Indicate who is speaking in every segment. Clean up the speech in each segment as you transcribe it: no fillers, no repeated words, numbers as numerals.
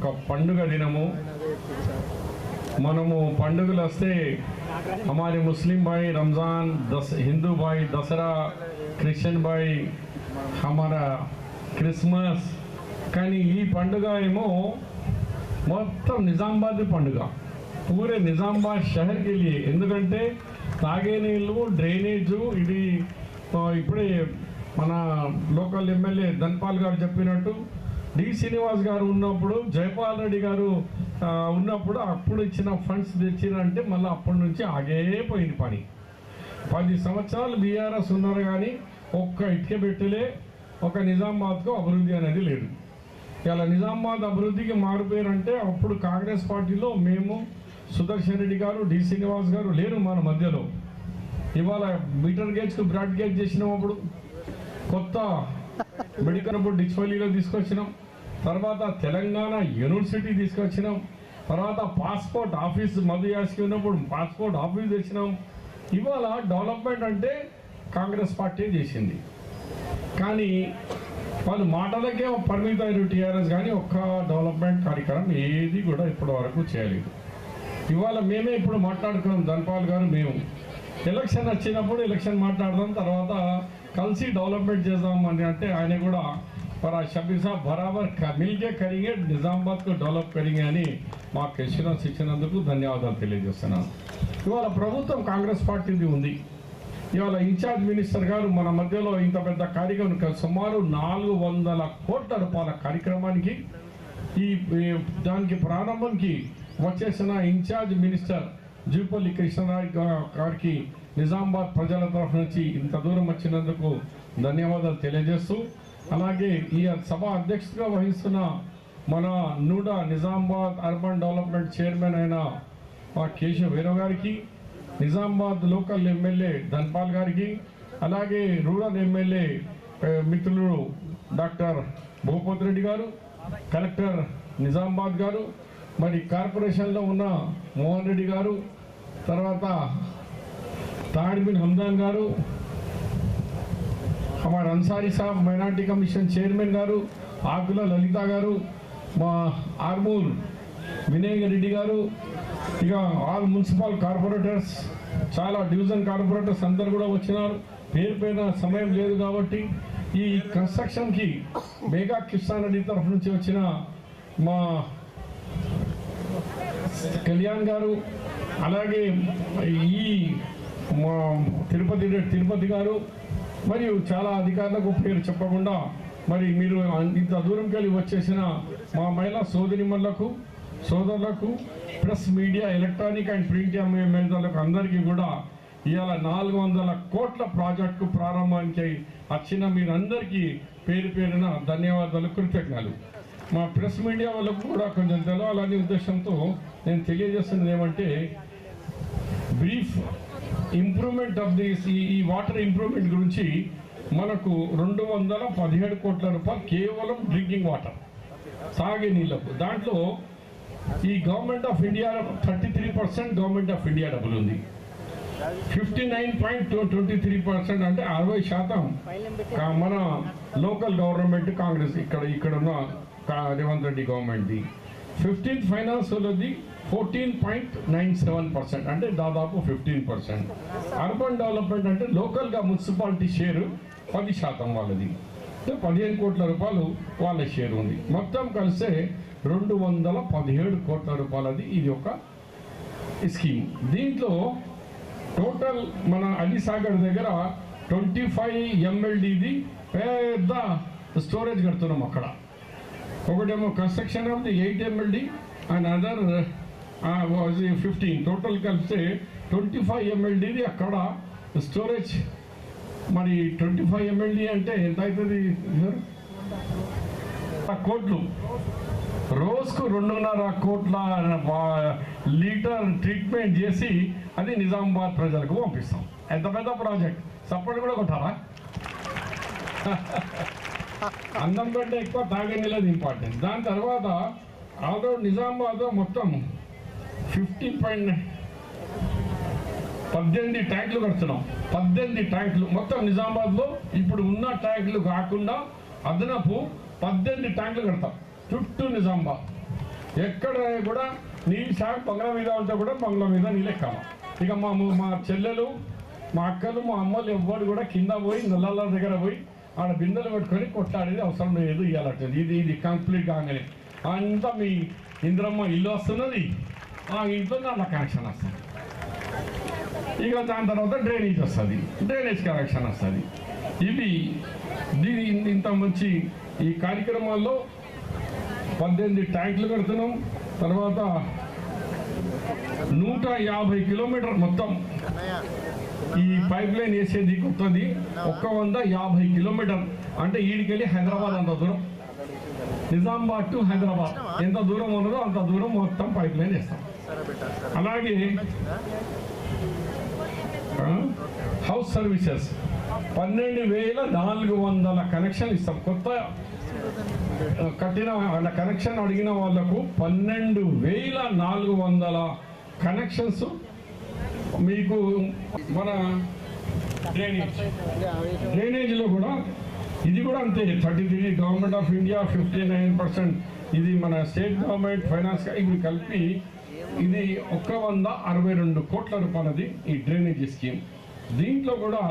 Speaker 1: ఒక పండుగ దినము. మనము పండుగలు వస్తే हमारे मुस्लिम भाई रमज़ान, हिंदू भाई दसरा, क्रिश्चियन भाई हमारा క్రిస్మస్. కానీ ఈ పండుగ ఏమో మొత్తం నిజామాబాద్ పండుగ, పూరే నిజామాబాద్ షహర్కి लिए. ఎందుకంటే తాగే నీళ్ళు, డ్రైనేజు, ఇది ఇప్పుడే మన లోకల్ ఎమ్మెల్యే ధన్పాల్ గారు చెప్పినట్టు డి శ్రీనివాస్ గారు ఉన్నప్పుడు, జయపాల్ రెడ్డి గారు ఉన్నప్పుడు అప్పుడు ఇచ్చిన ఫండ్స్ తెచ్చినంటే మళ్ళీ అప్పటి నుంచి ఆగేపోయింది పని. 10 సంవత్సరాలు బీఆర్ఎస్ ఉన్నారు కానీ ఒక్క ఇటుక పెట్టలే, ఒక నిజామాబాద్కు అభివృద్ధి అనేది లేదు. ఇలా నిజామాబాద్ అభివృద్ధికి మారిపోయారంటే అప్పుడు కాంగ్రెస్ పార్టీలో మేము, సుదర్శన్ రెడ్డి గారు, డి శ్రీనివాస్ గారు లేరు మన మధ్యలో. ఇవాళ మీటర్ గేజ్కు బ్రాడ్ గేజ్ చేసినాం, అప్పుడు కొత్త మెడికల్ బోర్డు డిచ్పల్లిలో తీసుకొచ్చినాం, తర్వాత తెలంగాణ యూనివర్సిటీ తీసుకొచ్చినాం, తర్వాత పాస్పోర్ట్ ఆఫీస్ మధు యాస్కి ఉన్నప్పుడు పాస్పోర్ట్ ఆఫీస్ తెచ్చినాం. ఇవాళ డెవలప్మెంట్ అంటే కాంగ్రెస్ పార్టీ చేసింది. కానీ వాళ్ళు మాటలకే పరిమితమైన టీఆర్ఎస్ కానీ ఒక్క డెవలప్మెంట్ కార్యక్రమం ఏది కూడా ఇప్పటి వరకు చేయలేదు. ఇవాళ మేమే ఇప్పుడు మాట్లాడుకున్నాం, ధన్పాల్ గారు మేము ఎలక్షన్ వచ్చినప్పుడు ఎలక్షన్ మాట్లాడదాం, తర్వాత కలిసి డెవలప్మెంట్ చేద్దాం అని అంటే ఆయన కూడా पर शबीर साहब बराबर मिलके करेंगे, निजामाबाद को डेवलप करेंगे అని మాకు ఎష్యూరెన్స్ ఇచ్చినందుకు ధన్యవాదాలు తెలియజేస్తున్నాను. ఇవాళ ప్రభుత్వం కాంగ్రెస్ పార్టీది ఉంది. ఇవాళ ఇన్ఛార్జ్ మినిస్టర్ గారు మన మధ్యలో ఇంత పెద్ద కార్యక్రమం, సుమారు 400 కోట్ల రూపాయల కార్యక్రమానికి ఈ దానికి ప్రారంభంకి వచ్చేసిన ఇన్ఛార్జ్ మినిస్టర్ జూపల్లి కృష్ణరాయ్ గారికి నిజామాబాద్ ప్రజల తరఫు నుంచి ఇంత దూరం వచ్చినందుకు ధన్యవాదాలు తెలియజేస్తూ, అలాగే ఈ సభ అధ్యక్షతగా వహిస్తున్న మన NUDA Nizamabad urban development chairman అయిన కేశవ్ వేరవ్ గారికి, నిజామాబాద్ లోకల్ ఎమ్మెల్యే ధన్పాల్ గారికి, అలాగే రూరల్ ఎమ్మెల్యే మిత్రులు డాక్టర్ భూపత్ రెడ్డి గారు, కలెక్టర్ నిజామాబాద్ గారు, మరి కార్పొరేషన్లో ఉన్న మోహన్ రెడ్డి గారు, తర్వాత తాడిబిన్ హమ్దాన్ గారు, हमारे अंसारी साहब మైనార్టీ కమిషన్ చైర్మన్ గారు, ఆకుల లలిత గారు, మా ఆర్మూర్ వినయ్ రెడ్డి గారు, ఇక ఆల్ మున్సిపల్ కార్పొరేటర్స్, చాలా డివిజన్ కార్పొరేటర్స్ అందరు కూడా వచ్చినారు. పేరు పైన సమయం లేదు కాబట్టి ఈ కన్స్ట్రక్షన్కి మేఘా కిసాన్ రెడ్డి తరఫు నుంచి వచ్చిన మా కళ్యాణ్ గారు, అలాగే ఈ మా తిరుపతి గారు, మరియు చాలా అధికారులకు పేరు చెప్పకుండా మరి మీరు ఇంత దూరంకి వెళ్ళి వచ్చేసిన మా మహిళా సోదరిమణులకు, సోదరులకు, press media, electronic and print మీడియాలకు అందరికీ కూడా ఇవాళ 400 కోట్ల ప్రాజెక్టు ప్రారంభానికి వచ్చిన మీరందరికీ పేరు పేరున ధన్యవాదాలు, కృతజ్ఞతలు. మా ప్రెస్ మీడియా వాళ్ళకు కూడా కొంచెం తెలవాలనే ఉద్దేశంతో నేను తెలియజేస్తున్నది ఏమంటే, బ్రీఫ్ ఇంప్రూవ్మెంట్ ఆఫ్ దిస్ ఈ వాటర్ ఇంప్రూవ్మెంట్ గురించి మనకు 217 కోట్ల రూపాయలు కేవలం డ్రింకింగ్ వాటర్, సాగే నీళ్లకు. దాంట్లో ఈ government of India 33% government of India డబ్బులు ఉంది. 59.23% అంటే 60% మన లోకల్ గవర్నమెంట్ కాంగ్రెస్ ఇక్కడ ఉన్న రేవంత్ రెడ్డి గవర్నమెంట్ది. 15th ఫైనాన్స్ వాళ్ళది 14.97% అంటే దాదాపు 15%. అర్బన్ డెవలప్మెంట్ అంటే లోకల్గా మున్సిపాలిటీ షేరు 10% వాళ్ళది, 15 కోట్ల రూపాయలు వాళ్ళ షేర్ ఉంది. మొత్తం కలిస్తే 217 కోట్ల రూపాయలది ఇది ఒక స్కీమ్. దీంట్లో టోటల్ మన అలీసాగర్ దగ్గర 25 MLDది పెద్ద స్టోరేజ్ కడుతున్నాం అక్కడ. ఒకటేమో construction of the 8 MLD and other 15, total కలిస్తే 25 MLDది అక్కడ స్టోరేజ్. మరి 25 MLD అంటే ఎంత అవుతుంది కోట్లు, రోజుకు 2.5 కోట్ల లీటర్ ట్రీట్మెంట్ చేసి అది నిజామాబాద్ ప్రజలకు పంపిస్తాం. ఎంత పెద్ద ప్రాజెక్ట్, సపోర్ట్ కూడా కొట్టారా? అందం కంటే ఎక్కువ తాగే నీళ్ళది ఇంపార్టెంట్. దాని తర్వాత ఆల్రెడీ నిజామాబాద్ మొత్తం 18 ట్యాంకులు కడుతున్నాం. 18 ట్యాంకులు మొత్తం నిజామాబాద్లో ఇప్పుడు ఉన్న ట్యాంకులు కాకుండా అదనపు 18 ట్యాంకులు కడతాం చుట్టూ నిజామాబాద్. ఎక్కడ కూడా నీళ్ళు శాఖ బంగ్లా మీద ఉంటే కూడా బంగ్లా మీద నీళ్ళు ఎక్కాలి. ఇక మా చెల్లెలు, మా అక్కలు, మా అమ్మలు ఎవ్వరు కూడా కింద పోయి నల్లాల దగ్గర పోయి ఆడ బిందెలు పెట్టుకొని కొట్లాడేది అవసరం లేదు. ఇవ్వాలంటది ఇది కంప్లీట్ కాగానే అంతా మీ ఇంద్రమ్మ ఇల్లు వస్తున్నది, ఆ ఇంట్లో నా కనెక్షన్ వస్తుంది. ఇక దాని తర్వాత డ్రైనేజ్ వస్తుంది, డ్రైనేజ్ కనెక్షన్ వస్తుంది. ఇవి దీని ఇంత మంచి ఈ కార్యక్రమాల్లో 18 ట్యాంకులు కడుతున్నాం. తర్వాత 150 కిలోమీటర్ మొత్తం ఈ పైప్ లైన్ వేసేది కొత్తది 150 కిలోమీటర్ అంటే ఈడికెళ్ళి హైదరాబాద్ అంత దూరం, నిజామాబాద్ టు హైదరాబాద్ ఎంత దూరం ఉన్నదో అంత దూరం మొత్తం పైప్ లైన్ వేస్తాం. అలాగే హౌస్ సర్వీసెస్ 12,400 కనెక్షన్ ఇస్తాం. కొత్త కట్టిన కనెక్షన్ అడిగిన వాళ్లకు 12,400 కనెక్షన్స్. మీకు మన డ్రైనేజ్లో కూడా ఇది కూడా అంతే 33 గవర్నమెంట్ ఆఫ్ ఇండియా 59%, ఇది మన స్టేట్ గవర్నమెంట్ ఫైనాన్స్ ఇవి కలిపి ఇది 162 కోట్ల రూపాయలది ఈ డ్రైనేజ్ స్కీమ్. దీంట్లో కూడా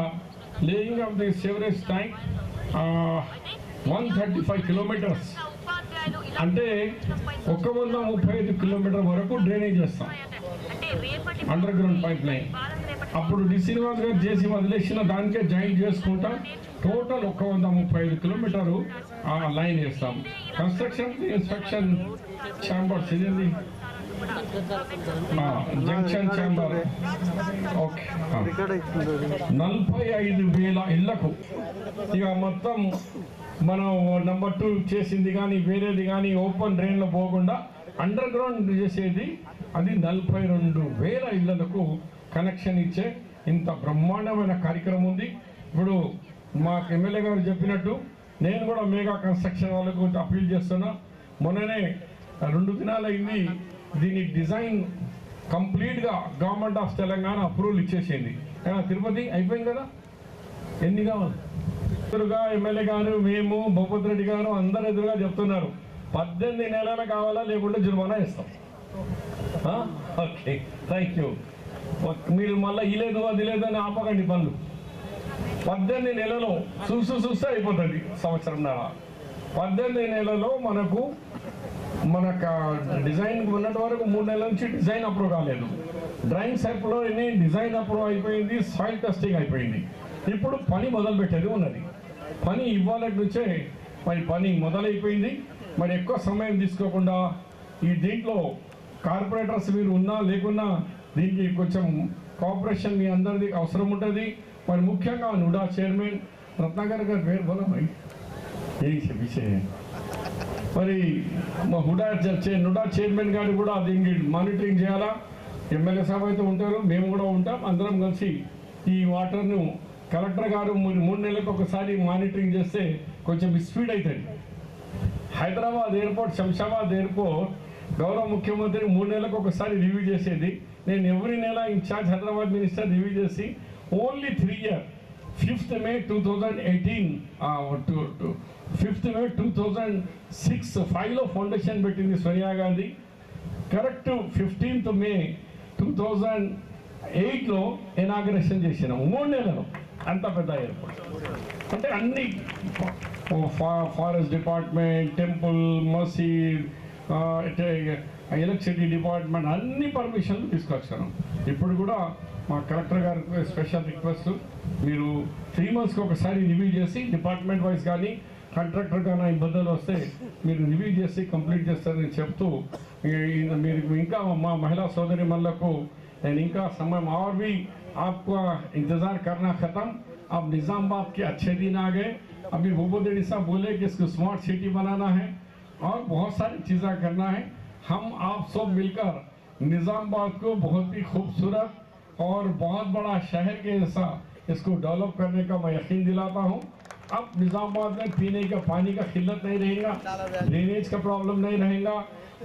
Speaker 1: laying of the sewerage tank 135 kilometres అంటే 135 కిలోమీటర్ వరకు డ్రైనేజ్ చేస్తాం అండర్ గ్రౌండ్ పైప్ లైన్. అప్పుడు డి శ్రీనివాస్ గారు చేసి వదిలేసిన దానికే జాయిన్ చేసుకుంటాం. టోటల్ 135 కిలోమీటరు ఆ లైన్ వేస్తాం. కన్స్ట్రక్షన్ ఇన్స్పెక్షన్ ఛాంబర్స్ ఇదేంది జంక్షన్ ఛాంబర్ ఓకే 45,000 ఇళ్లకు. ఇక మొత్తం మనం నెంబర్ 2 చేసింది కానీ వేరేది కానీ ఓపెన్ డ్రైన్లో పోకుండా అండర్ గ్రౌండ్ చేసేది అది 42,000 ఇళ్లకు కనెక్షన్ ఇచ్చే ఇంత బ్రహ్మాండమైన కార్యక్రమం ఉంది. ఇప్పుడు మా ఎమ్మెల్యే గారు చెప్పినట్టు నేను కూడా మేఘా కన్స్ట్రక్షన్ వాళ్ళకు అప్పీల్ చేస్తున్నా. మొన్ననే 2 దినాలు అయింది దీని డిజైన్ కంప్లీట్గా గవర్నమెంట్ ఆఫ్ తెలంగాణ అప్రూవల్ ఇచ్చేసింది. తిరుపతి అయిపోయింది కదా, ఎన్ని కావాలి ఎదురుగా ఎమ్మెల్యే గారు మేము భూపతి రెడ్డి గారు అందరు ఎదురుగా చెప్తున్నారు 18 నెలలు కావాలా లేకుంటే జుర్మానా ఇస్తాం. Okay thank you. మీరు మళ్ళీ ఇలేదు అది లేదని ఆపకండి పనులు. 18 నెలలో చూస్తే అయిపోతుంది సంవత్సరంన్నర. 18 నెలలో మనకు డిజైన్ ఉన్నటి వరకు 3 నెలల నుంచి డిజైన్ అప్రూవ్ కాలేదు. డ్రాయింగ్ సైట్లో డిజైన్ అప్రూవ్ అయిపోయింది, సాయిల్ టెస్టింగ్ అయిపోయింది. ఇప్పుడు పని మొదలు పెట్టేది ఉన్నది. పని ఇవ్వాల నుంచే పని మొదలైపోయింది. మరి ఎక్కువ సమయం తీసుకోకుండా ఈ దీంట్లో కార్పొరేటర్స్ మీరు ఉన్నా లేకున్నా దీనికి కొంచెం కోఆపరేషన్ మీ అందరిది అవసరం ఉంటుంది. మరి ముఖ్యంగా నుడా చైర్మన్ రత్నాకర్ గారి పేరు బోలమై విషయం మరి మా నుడా చైర్మన్ గారు కూడా దీనికి మానిటరింగ్ చేయాలా. ఎమ్మెల్యే సాబ్ అయితే ఉంటారు, మేము కూడా ఉంటాం. అందరం కలిసి ఈ వాటర్ను కలెక్టర్ గారు 3 నెలలకు ఒకసారి మానిటరింగ్ చేస్తే కొంచెం స్పీడ్ అవుతుంది. హైదరాబాద్ ఎయిర్పోర్ట్, శంషాబాద్ ఎయిర్పోర్ట్ గౌరవ ముఖ్యమంత్రి 3 నెలలకు ఒకసారి రివ్యూ చేసేది. నేను ఎవ్రీ నెల ఇన్ఛార్జ్ హైదరాబాద్ మినిస్టర్ రివ్యూ చేసి only 3 years 5th May 2018 5th May 2006 ఫైల్లో ఫౌండేషన్ పెట్టింది Sonia Gandhi. Correct 15th May 2008లో ఇనాగరేషన్ చేసినాం. 3 నెలలు అంత పెద్ద ఎయిర్పోర్ట్. అంటే అన్ని ఫారెస్ట్ డిపార్ట్మెంట్, టెంపుల్, మసీద్, ఎలక్ట్రిసిటీ డిపార్ట్మెంట్ అన్ని పర్మిషన్లు తీసుకొచ్చాను. ఇప్పుడు కూడా మా కలెక్టర్ గారికి స్పెషల్ రిక్వెస్ట్, మీరు 3 monthsకి ఒకసారి రివ్యూ చేసి డిపార్ట్మెంట్ వైజ్ కానీ కాంట్రాక్టర్ కానీ ఇబ్బందులు వస్తే మీరు రివ్యూ చేసి కంప్లీట్ చేస్తారని చెప్తూ మీరు ఇంకా మా మహిళా సోదరి మళ్ళకు నేను ఇంకా समय और भी आपको इंतज़ार करना ख़त्म. अब निज़ामाबाद के अच्छे दिन आ गए. अभी भूपत रेड्डी साहब बोले कि इसको स्मार्ट सिटी बनाना है और बहुत सारी चीज़ें करना है. हम आप सब मिलकर निज़ामाबाद को बहुत ही खूबसूरत और बहुत बड़ा शहर के जैसा इसको डेवलप करने का मैं यकीन दिलाता हूँ. अब निज़ामाबाद में पीने का पानी का किल्लत नहीं रहेगा, ड्रेनेज का प्रॉब्लम नहीं रहेगा.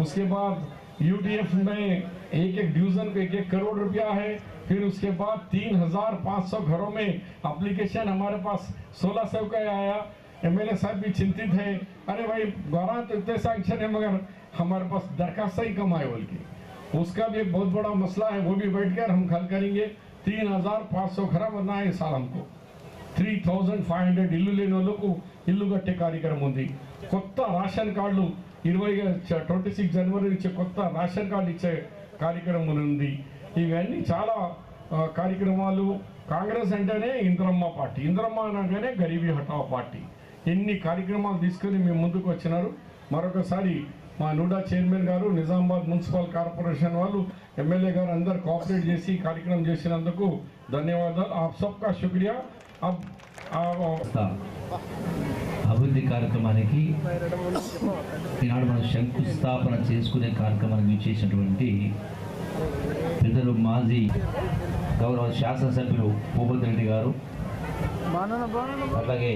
Speaker 1: उसके बाद यूटीएफ में एक डिवीज़न को 1 करोड़ रुपया है. फिर उसके बाद 3,500 घरों में एप्लीकेशन हमारे पास 1600 का आया. एमएलए साहब भी चिंतित है, अरे भाई 12 तो इतने सैंक्शन है मगर हमारे पास दरखास्त ही कम आए बोल के, उसका भी एक बहुत बड़ा मसला है, वो भी बैठ कर हम हल करेंगे। 3500 खरा बनना है इस साल हमको। 3500 ఇల్లు లేని వాళ్ళకు ఇల్లు కట్టే కార్యక్రమం ఉంది। కొత్త రేషన్ కార్డులు 26 జనవరి నుంచి కొత్త రేషన్ కార్డు ఇచ్చే కార్యక్రమం ఉంది। ఇవన్నీ చాలా కార్యక్రమాలు। కాంగ్రెస్ అంటేనే ఇంద్రమ్మ పార్టీ, ఇంద్రమ్మ అనగానే గరీబీ హటావ్ పార్టీ। ఎన్ని కార్యక్రమాలు తీసుకొని మేము ముందుకు వచ్చినారు। మరొకసారి మా నూడా చైర్మన్ గారు, నిజామాబాద్ మున్సిపల్ కార్పొరేషన్ వాళ్ళు, ఎమ్మెల్యే గారు అందరు కోఆపరేట్ చేసి కార్యక్రమం చేసినందుకు ధన్యవాదాలు। ఆప్ సబ్కా శుక్రియా।
Speaker 2: అభివృద్ధి కార్యక్రమానికి ఈనాడు మనం శంకుస్థాపన చేసుకునే కార్యక్రమానికి చేసినటువంటి పెద్దలు మాజీ గౌరవ శాసనసభ్యులు భూపతి రెడ్డి గారు, అట్లాగే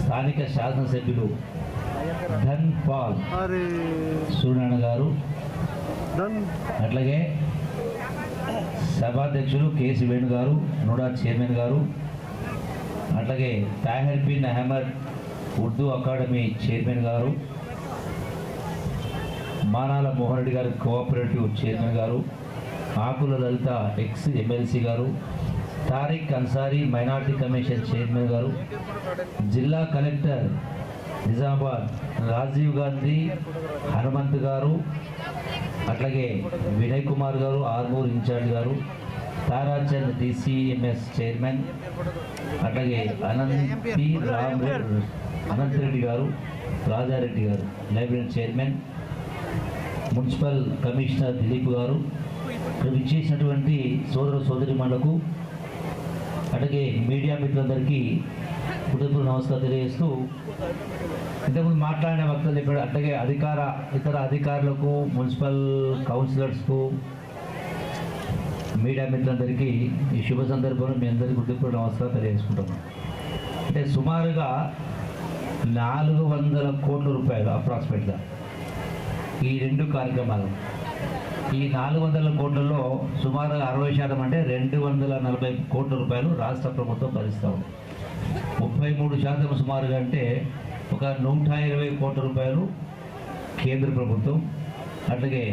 Speaker 2: స్థానిక శాసనసభ్యులు ధన్ పాల్ సూర్యనారాయణ గారు, అట్లాగే సభాధ్యక్షులు కేసి వేణు గారు, నూడా చైర్మన్ గారు, అట్లాగే తాహిర్ బిన్ అహ్మద్ ఉర్దూ అకాడమీ చైర్మన్ గారు, మానాల మోహన్ రెడ్డి గారు కోఆపరేటివ్ చైర్మన్ గారు, ఆకుల లలిత ఎక్స్ ఎమ్మెల్సీ గారు, Tariq Ansari minority commission chairman గారు, జిల్లా కలెక్టర్ నిజామాబాద్ రాజీవ్ గాంధీ హనుమంత్ గారు, అట్లాగే వినయ్ కుమార్ గారు ఆర్మూర్ ఇన్ఛార్జ్ గారు, తారాచంద్ డిసిఎంఎస్ చైర్మన్, అట్లాగే అనంతరెడ్డి గారు, రాజారెడ్డి గారు library chairman, municipal commissioner Dilip గారు, ఇక్కడ విచ్చేసినటువంటి సోదర సోదరిమణులకు, అట్లాగే మీడియా మిత్రులందరికీ హృదయపూర్వక నమస్కారం తెలియజేస్తూ, ఇంతకుముందు మాట్లాడిన వక్తలు ఇక్కడ అట్లాగే ఇతర అధికారులకు, మున్సిపల్ కౌన్సిలర్స్కు, మీడియా మిత్రులందరికీ ఈ శుభ సందర్భంలో మీ అందరికీ హృదయపూర్వక నమస్కారం తెలియజేసుకుంటున్నాం। అంటే సుమారుగా 400 కోట్ల రూపాయలు అప్రాక్సిమేట్గా ఈ రెండు కార్యక్రమాలు, ఈ 400 కోట్లలో సుమారు 60% అంటే 240 కోట్ల రూపాయలు రాష్ట్ర ప్రభుత్వం భరిస్తూ ఉంది। 33% సుమారుగా అంటే ఒక 120 కోట్ల రూపాయలు కేంద్ర ప్రభుత్వం, అట్లాగే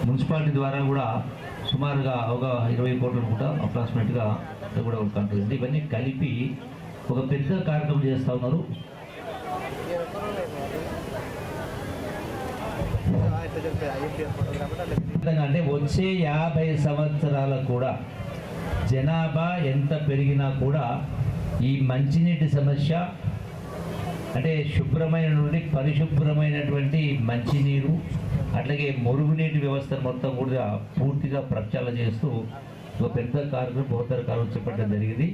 Speaker 2: మున్సిపాలిటీ ద్వారా కూడా సుమారుగా ఒక 20 కోట్లు కూడా అప్రాక్సిమేట్గా కూడా కంటుంది। ఇవన్నీ కలిపి ఒక పెద్ద కార్యక్రమం చేస్తూ ఉన్నారు। అంటే వచ్చే 50 సంవత్సరాలకు కూడా జనాభా ఎంత పెరిగినా కూడా ఈ మంచినీటి సమస్య, అంటే శుభ్రమైన నుండి పరిశుభ్రమైనటువంటి మంచినీరు, అట్లాగే మురుగునీటి వ్యవస్థను మొత్తం కూడా పూర్తిగా ప్రక్షాళన చేస్తూ ఒక పెద్ద కార్యక్రమం బృహత్తర కార్యక్రమం చేపట్టడం జరిగింది।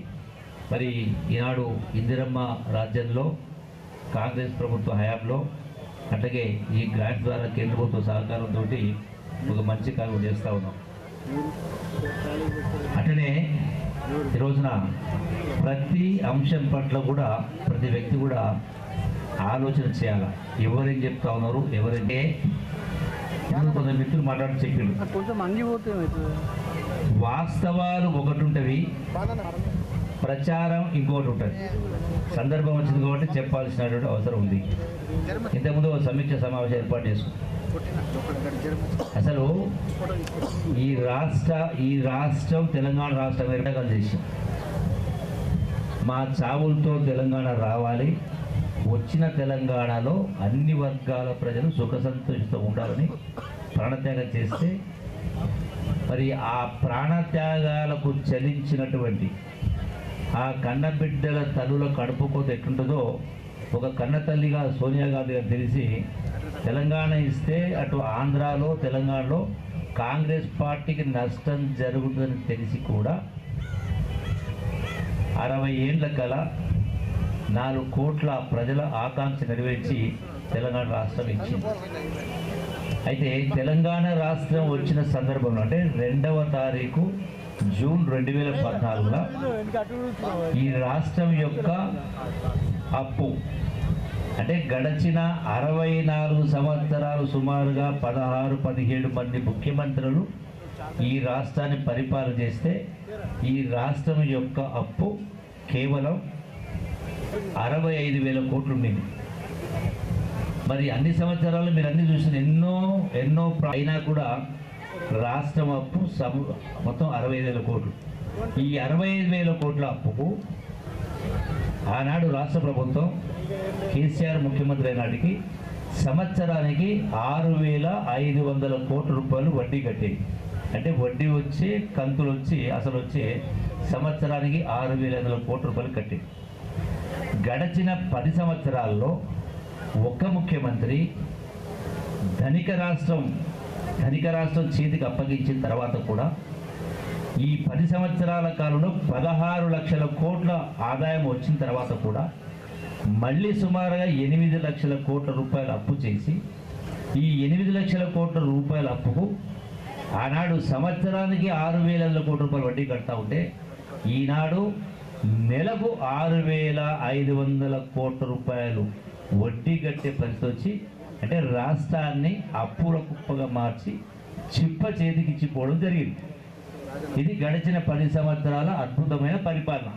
Speaker 2: మరి ఈనాడు ఇందిరమ్మ రాజ్యంలో కాంగ్రెస్ ప్రభుత్వ హయాంలో, అట్లాగే ఈ గ్రాంట్ ద్వారా కేంద్ర ప్రభుత్వ సహకారంతో ఒక మంచి కార్యక్రమం చేస్తూ ఉన్నాం। అట్లనే ఈ రోజున ప్రతి అంశం పట్ల కూడా ప్రతి వ్యక్తి కూడా ఆలోచన చేయాలి। ఎవరేం చెప్తా ఉన్నారు, ఎవరంటే కొంత మిత్రులు మాట్లాడి చెప్పిండు, వాస్తవాలు ఒకటి ఉంటుంది, ప్రచారం ఇంకోటి ఉంటుంది। సందర్భం వచ్చింది కాబట్టి చెప్పాల్సినటువంటి అవసరం ఉంది। ఇంతకుముందు సమీక్ష సమావేశం ఏర్పాటు చేసుకుంది। అసలు ఈ రాష్ట్రం తెలంగాణ రాష్ట్రం ఎరటకాలు చేసి మా చావులతో తెలంగాణ రావాలి, వచ్చిన తెలంగాణలో అన్ని వర్గాల ప్రజలు సుఖ సంతోషంతో ఉండాలని ప్రాణత్యాగం చేస్తే, మరి ఆ ప్రాణత్యాగాలకు చలించినటువంటి ఆ కన్నబిడ్డల తల్లుల కడుపుకోత ఎట్లుంటుందో ఒక కన్న తల్లిగా సోనియా గాంధీ గారు తెలిసి తెలంగాణ ఇస్తే అటు ఆంధ్రాలో తెలంగాణలో కాంగ్రెస్ పార్టీకి నష్టం జరుగుతుందని తెలిసి కూడా 60 ఏళ్ల కల 4 కోట్ల ప్రజల ఆకాంక్ష నెరవేర్చి తెలంగాణ రాష్ట్రం ఇచ్చింది। అయితే తెలంగాణ రాష్ట్రం వచ్చిన సందర్భంలో అంటే 2వ తారీఖు జూన్ 2014లో ఈ రాష్ట్రం యొక్క అప్పు అంటే గడచిన 64 సంవత్సరాలు సుమారుగా 16-17 మంది ముఖ్యమంత్రులు ఈ రాష్ట్రాన్ని పరిపాలన చేస్తే ఈ రాష్ట్రం యొక్క అప్పు కేవలం 65,000 కోట్లు ఉండేది। మరి అన్ని సంవత్సరాలు మీరు అన్ని చూసిన ఎన్నో అయినా కూడా రాష్ట్రం అప్పు మొత్తం 65,000 కోట్లు. ఈ 65,000 కోట్ల అప్పుకు ఆనాడు రాష్ట్ర ప్రభుత్వం కేసీఆర్ ముఖ్యమంత్రి అయినాటికి సంవత్సరానికి 6,500 కోట్ల రూపాయలు వడ్డీ కట్టేది. అంటే వడ్డీ వచ్చి కంతులు వచ్చి అసలు వచ్చి సంవత్సరానికి 6,500 కోట్ల రూపాయలు కట్టేది. గడచిన 10 సంవత్సరాల్లో ఒక్క ముఖ్యమంత్రి ధనిక రాష్ట్రం చేతికి అప్పగించిన తర్వాత కూడా ఈ 10 సంవత్సరాల కాలంలో 16 లక్షల కోట్ల ఆదాయం వచ్చిన తర్వాత కూడా మళ్ళీ సుమారుగా 8 లక్షల కోట్ల రూపాయలు అప్పు చేసి ఈ 8 లక్షల కోట్ల రూపాయల అప్పుకు ఆనాడు సంవత్సరానికి 6,000 కోట్ల రూపాయలు వడ్డీ కడతా ఉంటే ఈనాడు నెలకు 6,500 కోట్ల రూపాయలు వడ్డీ కట్టే పరిస్థితి వచ్చి అంటే రాష్ట్రాన్ని అప్పుల కుప్పగా మార్చి చిప్ప చేతికిచ్చిపోవడం జరిగింది. ఇది గడిచిన 10 సంవత్సరాల అద్భుతమైన పరిపాలన.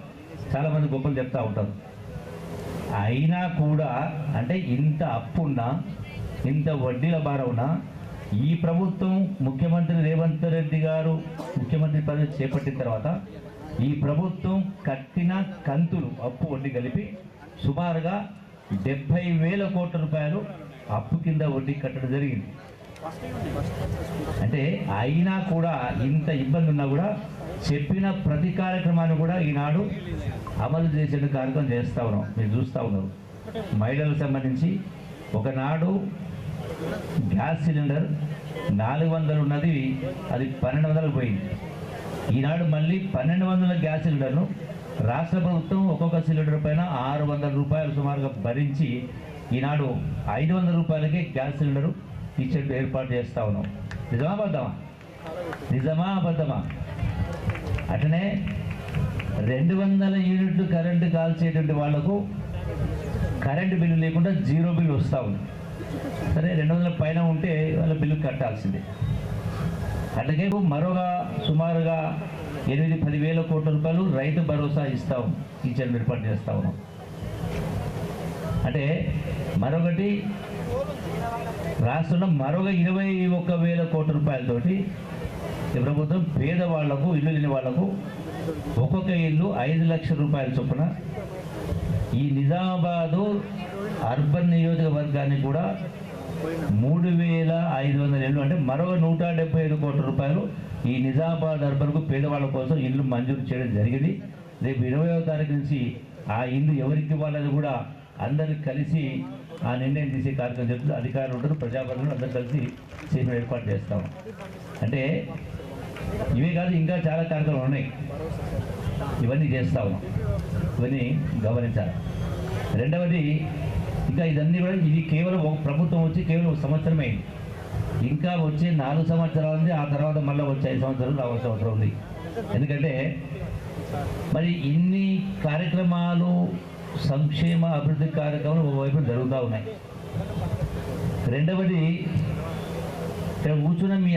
Speaker 2: చాలామంది గొప్పలు చెప్తా ఉంటారు. అయినా కూడా అంటే ఇంత అప్పున్నా ఇంత వడ్డీల భారమున్నా ఈ ప్రభుత్వం ముఖ్యమంత్రి రేవంత్ రెడ్డి గారు ముఖ్యమంత్రి పదవి చేపట్టిన తర్వాత ఈ ప్రభుత్వం కట్టిన కంతులు అప్పు వడ్డీ కలిపి సుమారుగా 70,000 కోట్ల రూపాయలు అప్పు కింద వడ్డీ కట్టడం జరిగింది. అంటే అయినా కూడా ఇంత ఇబ్బంది ఉన్నా కూడా చెప్పిన ప్రతి కార్యక్రమాన్ని కూడా ఈనాడు అమలు చేసే కార్యక్రమం చేస్తూ ఉన్నాం. మీరు చూస్తూ ఉన్నారు. మహిళలకు సంబంధించి ఒకనాడు గ్యాస్ సిలిండర్ 400 ఉన్నది, అది 1,200 పోయింది. ఈనాడు మళ్ళీ 1,200 గ్యాస్ సిలిండర్ను రాష్ట్ర ప్రభుత్వం ఒక్కొక్క సిలిండర్ పైన 600 రూపాయలు సుమారుగా భరించి ఈనాడు 500 రూపాయలకే గ్యాస్ సిలిండరు ఇచ్చేట్టు ఏర్పాటు చేస్తూ ఉన్నాం. నిజమా అబద్ధమా? అట్లనే 200 యూనిట్లు కరెంటు కాల్చేటువంటి వాళ్లకు కరెంటు బిల్లు లేకుండా 0 బిల్లు వస్తూ ఉంది. సరే 200 పైన ఉంటే వాళ్ళ బిల్లు కట్టాల్సిందే. అట్లాగే మరొక సుమారుగా 8-10 కోట్ల రూపాయలు రైతు భరోసా ఇచ్చేది ఏర్పాటు చేస్తూ ఉన్నాం. అంటే మరొకటి రాష్ట్రంలో మరొక 21,000 కోట్ల రూపాయలతోటి ఈ ప్రభుత్వం పేదవాళ్లకు ఇల్లు లేని వాళ్లకు ఒక్కొక్క ఇల్లు 5 లక్షల రూపాయల చొప్పున ఈ నిజామాబాదు అర్బన్ నియోజకవర్గానికి కూడా 3,500 ఇళ్ళు అంటే మరొక 175 కోట్ల రూపాయలు ఈ నిజామాబాద్ అర్బన్కు పేదవాళ్ళ కోసం ఇల్లు మంజూరు చేయడం జరిగింది. రేపు 20వ తారీఖు నుంచి ఆ ఇల్లు ఎవరికి ఇవ్వాలని కూడా అందరినీ కలిసి ఆ నిర్ణయం తీసే కార్యక్రమం చెప్తూ అధికారులు ఉంటారు, ప్రజాప్రతినిధులు అందరూ కలిసి చేసిన ఏర్పాటు చేస్తాం. అంటే ఇవే కాదు ఇంకా చాలా కార్యక్రమాలు ఉన్నాయి. ఇవన్నీ చేస్తా ఉన్నాం. ఇవన్నీ గమనించాలి. రెండవది ఇంకా ఇదన్నీ కూడా ఇది కేవలం ఒక ప్రభుత్వం వచ్చి కేవలం 1 సంవత్సరం అయింది. ఇంకా వచ్చే 4 సంవత్సరాలు ఉంది. ఆ తర్వాత మళ్ళీ వచ్చే 5 సంవత్సరాలు రావాల్సిన అవసరం ఉంది. ఎందుకంటే మరి ఇన్ని కార్యక్రమాలు సంక్షేమ అభివృద్ధి కార్యక్రమాలు ఒకవైపు జరుగుతూ ఉన్నాయి. రెండవది ఇక్కడ కూర్చున్న మీ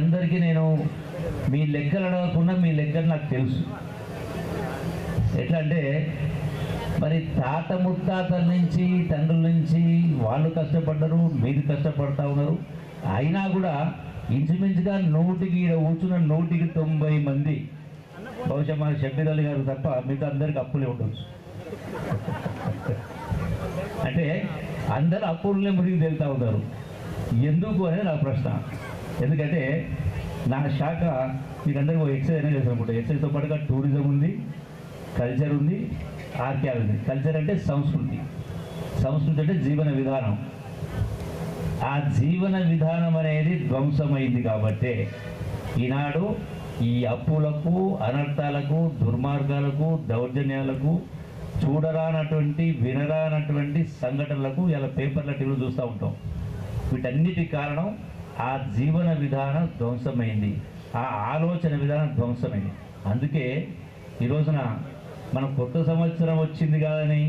Speaker 2: అందరికీ నేను మీ లెక్కలు అడగకుండా మీ లెక్కలు నాకు తెలుసు. ఎట్లా అంటే మరి తాత ముత్తాతల నుంచి తండ్రుల నుంచి వాళ్ళు కష్టపడ్డారు, మీరు కష్టపడతా ఉన్నారు. అయినా కూడా ఇంచుమించుగా 100కి కూర్చున్న 190 మంది బహుశా మన షబ్బీర్ అలీ గారు తప్ప మిగతా అందరికి అప్పులే ఉండొచ్చు. అంటే అందరూ అప్పులనే మునిగి తేలుతూ ఉంటారు. ఎందుకు అనేది నా ప్రశ్న. ఎందుకంటే నా శాఖ మీకు అందరికీ ఎక్సైజ్ అనేది చేస్తాను. ఎక్సైజ్తో పాటుగా టూరిజం ఉంది, కల్చర్ ఉంది, ఆర్కియాలజీ ఉంది. కల్చర్ అంటే సంస్కృతి అంటే జీవన విధానం. ఆ జీవన విధానం అనేది ధ్వంసమైంది కాబట్టి ఈనాడు ఈ అప్పులకు, అనర్థాలకు, దుర్మార్గాలకు, దౌర్జన్యాలకు, చూడరానటువంటి వినరానటువంటి సంఘటనలకు ఇలా పేపర్ల టీవీలు చూస్తూ ఉంటాం. వీటన్నిటి కారణం ఆ జీవన విధానం ధ్వంసమైంది, ఆ ఆలోచన విధానం ధ్వంసమైంది. అందుకే ఈ రోజున మనం కొత్త సంవత్సరం వచ్చింది కదని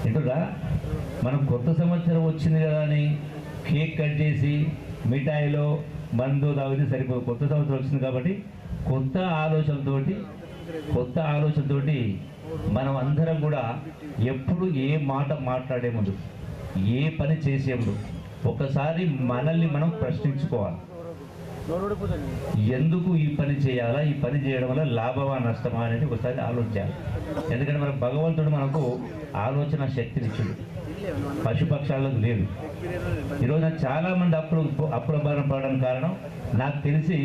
Speaker 2: ఏంటురా మనం కొత్త సంవత్సరం వచ్చింది కదా అని కేక్ కట్ చేసి మిఠాయిలో మందు తాగితే సరిపోదు. కొత్త సంవత్సరం వచ్చింది కాబట్టి కొత్త ఆలోచనతోటి మనం అందరం కూడా ఎప్పుడు ఏ మాట మాట్లాడే ముందు ఏ పని చేసేప్పుడు ఒకసారి మనల్ని మనం ప్రశ్నించుకోవాలి. ఎందుకు ఈ పని చేయాలా, ఈ పని చేయడం వల్ల లాభమా నష్టమా అనేది ఒకసారి ఆలోచించాలి. ఎందుకంటే మన భగవంతుడు మనకు ఆలోచన శక్తిని ఇచ్చింది, పశుపక్షాలకు లేదు. ఈరోజు చాలామంది అప్పుల బారిన పడడం కారణం నాకు తెలిసి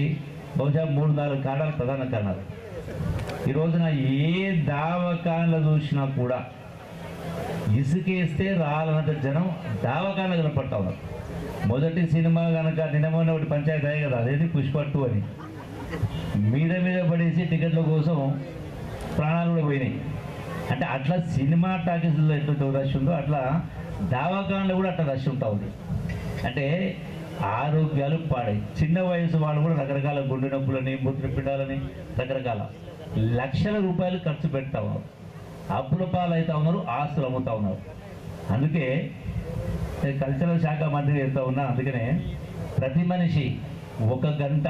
Speaker 2: బహుశా 3-4 కారణాలు, ప్రధాన కారణాలు. ఈ రోజున ఏ దావకాన్లు చూసినా కూడా ఇసుకేస్తే రాలనంత జనం దావకాన్లు కనపడతా ఉన్నారు. మొదటి సినిమా కనుక నిన్నమొన్న ఒకటి పంచాయతీ అయ్యే కదా, అదేది పుష్ప 2 అని మీద పడేసి టికెట్ల కోసం ప్రాణాలు కూడా పోయినాయి. అంటే అట్లా సినిమా టాకీస్లో ఎట్లా రష్ ఉందో అట్లా దావకాన్లు కూడా అట్లా రష్ ఉంటా ఉంది. అంటే ఆరోగ్యాలు పాడాయి. చిన్న వయసు వాళ్ళు కూడా రకరకాల గుండె నొప్పులని, మూత్రపిండాలని, రకరకాల లక్షల రూపాయలు ఖర్చు పెడతా ఉన్నారు. అప్పుల పాలవుతా ఉన్నారు, ఆస్తులు అమ్ముతా ఉన్నారు. అందుకే కల్చరల్ శాఖ మంత్రి వెళ్తా ఉన్నా. అందుకనే ప్రతి మనిషి 1 గంట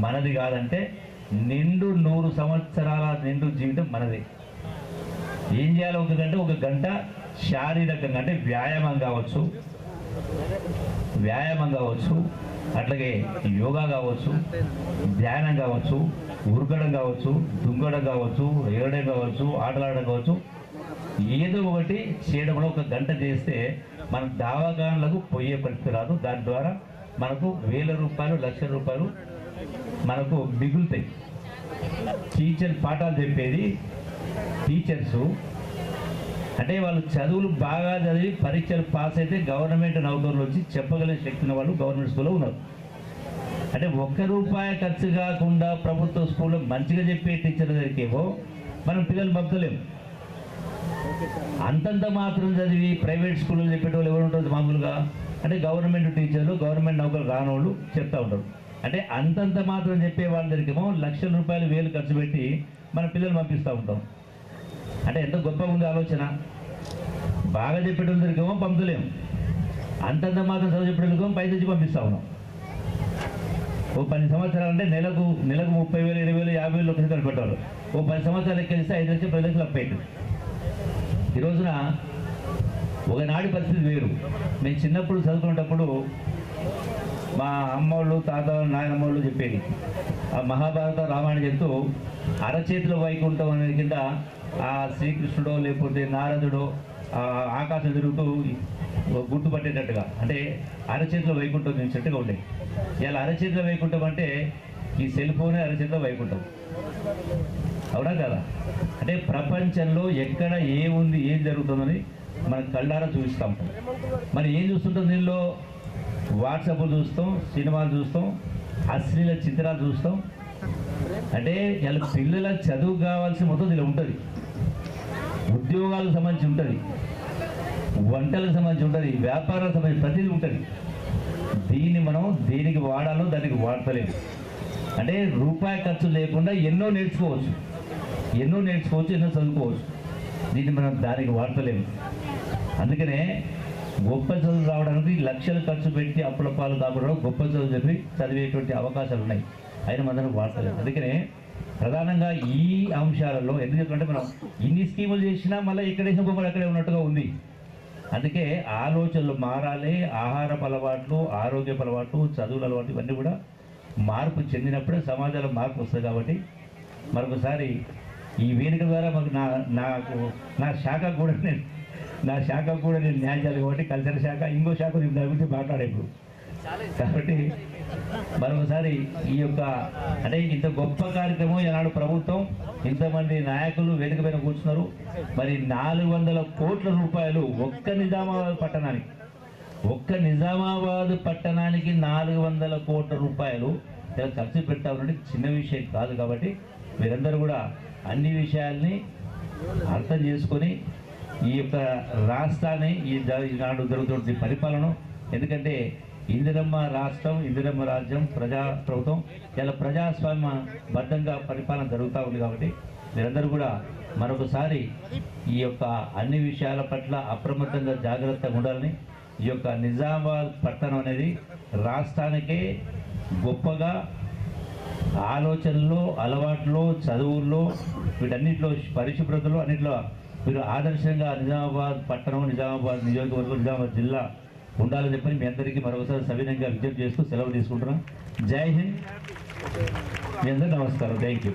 Speaker 2: మనది కాదంటే నిండు 100 సంవత్సరాల నిండు జీవితం మనది. ఏం చేయాలి? 1 గంట శారీరకంగా, అంటే వ్యాయామం కావచ్చు, అట్లాగే యోగా కావచ్చు, ధ్యానం కావచ్చు, ఉరకడం కావచ్చు, దుంగడం కావచ్చు, ఎగరడం కావచ్చు, ఆటలాడడం కావచ్చు, ఏదో ఒకటి చేయడంలో 1 గంట చేస్తే మన దావకాన్లకు పోయే పరిస్థితి రాదు. దాని ద్వారా మనకు 1000 రూపాయలు, లక్షల రూపాయలు మనకు మిగులుతాయి. టీచర్ పాఠాలు చెప్పేది టీచర్సు అంటే వాళ్ళు చదువులు బాగా చదివి పరీక్షలు పాస్ అయితే గవర్నమెంట్ నౌకర్లు వచ్చి చెప్పగలిగే శక్తి ఉన్న వాళ్ళు గవర్నమెంట్ స్కూల్లో ఉన్నారు. అంటే 1 రూపాయి ఖర్చు కాకుండా ప్రభుత్వ స్కూల్లో మంచిగా చెప్పే టీచర్ దగ్గరికేమో మనం పిల్లలు పంపలేము. అంతంత మాత్రం చదివి ప్రైవేట్ స్కూల్లో చెప్పేటోళ్ళు ఎవరు ఉంటుంది మామూలుగా? అంటే గవర్నమెంట్ టీచర్లు, గవర్నమెంట్ నౌకర్లు రానోళ్ళు చెప్తూ ఉంటారు. అంటే అంతంత మాత్రం చెప్పే వాళ్ళ దగ్గరికేమో లక్షల రూపాయలు, 1000 ఖర్చు పెట్టి మన పిల్లలు పంపిస్తూ ఉంటాం. అంటే ఎంత గొప్పగా ఉంది ఆలోచన. బాగా చెప్పేటోళ్ళ దగ్గరికేమో పంపలేము, అంతంత మాత్రం చదువు చెప్పేటోళ్ళకేమో పైసలు ఇచ్చి పంపిస్తూ ఉన్నాం. 10 సంవత్సరాలు అంటే నెలకు 30,000, 20,000, 50,000 ఒకసారి పెట్టారు. 10 సంవత్సరాలు ఎక్కిస్తే 5 లక్షలు, 10 లక్షలు అప్పైతుంది. ఈ రోజున ఒకనాటి పరిస్థితి వేరు. మేము చిన్నప్పుడు చదువుకునేటప్పుడు మా అమ్మోళ్ళు, తాత, నాయనమ్మోళ్ళు చెప్పేది ఆ మహాభారత, రామాయణం చెప్తూ అరచేతిలో వైకుంఠం అనేది కింద ఆ శ్రీకృష్ణుడో లేకపోతే నారదుడో ఆకాశం తిరుగుతూ గుర్తుపట్టేటట్టుగా, అంటే అరచేతిలో వైకుంఠం చూసినట్టుగా ఉండేది. ఇలా అరచేతిలో వైకుంఠం అంటే ఈ సెల్ ఫోనే అరచేతిలో వైకుంఠం, అవునా కదా? అంటే ప్రపంచంలో ఎక్కడ ఏముంది, ఏం జరుగుతుందని మనం కళ్ళారా చూపిస్తాం. మరి ఏం చూస్తుంటాం? దీనిలో వాట్సాప్లు చూస్తాం, సినిమాలు చూస్తాం, అశ్లీల చిత్రాలు చూస్తాం. అంటే ఇలా పిల్లల చదువు కావాల్సిన మొత్తం దీనిలో ఉంటుంది, ఉద్యోగాలకు సంబంధించి ఉంటుంది, వంటలకు సంబంధించి ఉంటుంది, వ్యాపారాలకు సంబంధించి ప్రతిదీ ఉంటుంది. దీన్ని మనం దేనికి వాడాలో దానికి వాడతలేము. అంటే రూపాయి ఖర్చు లేకుండా ఎన్నో నేర్చుకోవచ్చు, ఎన్నో చదువుకోవచ్చు. దీన్ని మనం దానికి వాడతలేము. అందుకనే గొప్ప చదువు రావడానికి లక్షలు ఖర్చు పెట్టి అప్పుల పాలు కాకుండా గొప్ప చదువు చెప్పి చదివేటువంటి అవకాశాలు ఉన్నాయి, అయినా మనం వాడతలేము. అందుకనే ప్రధానంగా ఈ అంశాలలో ఎందుకంటే మనం ఇన్ని స్కీములు చేసినా మళ్ళీ ఇక్కడేసిన బొమ్మలు అక్కడే ఉన్నట్టుగా ఉంది. అందుకే ఆలోచనలు మారాలి. ఆహారపు అలవాట్లు, ఆరోగ్యపు అలవాట్లు, చదువుల అలవాట్లు ఇవన్నీ కూడా మార్పు చెందినప్పుడే సమాజంలో మార్పు వస్తుంది. కాబట్టి మరొకసారి ఈ వేదిక ద్వారా మాకు నా శాఖ కూడా నేను న్యాయం చేయాలి. కాబట్టి కల్చర్ శాఖ, ఇంకో శాఖ దాని గురించి మాట్లాడేప్పుడు. కాబట్టి మరొకసారి ఈ యొక్క అంటే ఇంత గొప్ప కార్యక్రమం ఈనాడు ప్రభుత్వం, ఇంతమంది నాయకులు వేదిక పైన కూర్చున్నారు. మరి 400 కోట్ల రూపాయలు ఒక్క నిజామాబాద్ పట్టణానికి 400 కోట్ల రూపాయలు ఖర్చు పెట్టాలంటే చిన్న విషయం కాదు. కాబట్టి మీరందరూ కూడా అన్ని విషయాల్ని అర్థం చేసుకొని ఈ యొక్క రాష్ట్రాన్ని ఈనాడు జరుగుతున్న పరిపాలన, ఎందుకంటే ఇందిరమ్మ రాష్ట్రం, ఇందిరమ్మ రాజ్యం, ప్రభుత్వం ఇలా ప్రజాస్వామ్య బద్ధంగా పరిపాలన జరుగుతూ ఉంది. కాబట్టి మీరందరూ కూడా మరొకసారి ఈ యొక్క అన్ని విషయాల పట్ల అప్రమత్తంగా జాగ్రత్తగా ఉండాలని, ఈ యొక్క నిజామాబాద్ పట్టణం అనేది రాష్ట్రానికే గొప్పగా ఆలోచనలో, అలవాట్లో, చదువుల్లో, వీటన్నిటిలో, పరిశుభ్రతలో అన్నింటిలో మీరు ఆదర్శంగా నిజామాబాద్ పట్టణం, నిజామాబాద్ నియోజకవర్గం, నిజామాబాద్ జిల్లా ఉండాలని చెప్పని మీ అందరికీ మరొకసారి సవినయంగా విజ్ఞప్తి చేస్తూ సెలవు తీసుకుంటున్నాం. జై హింద్. మీ అందరికీ నమస్కారం. Thank you.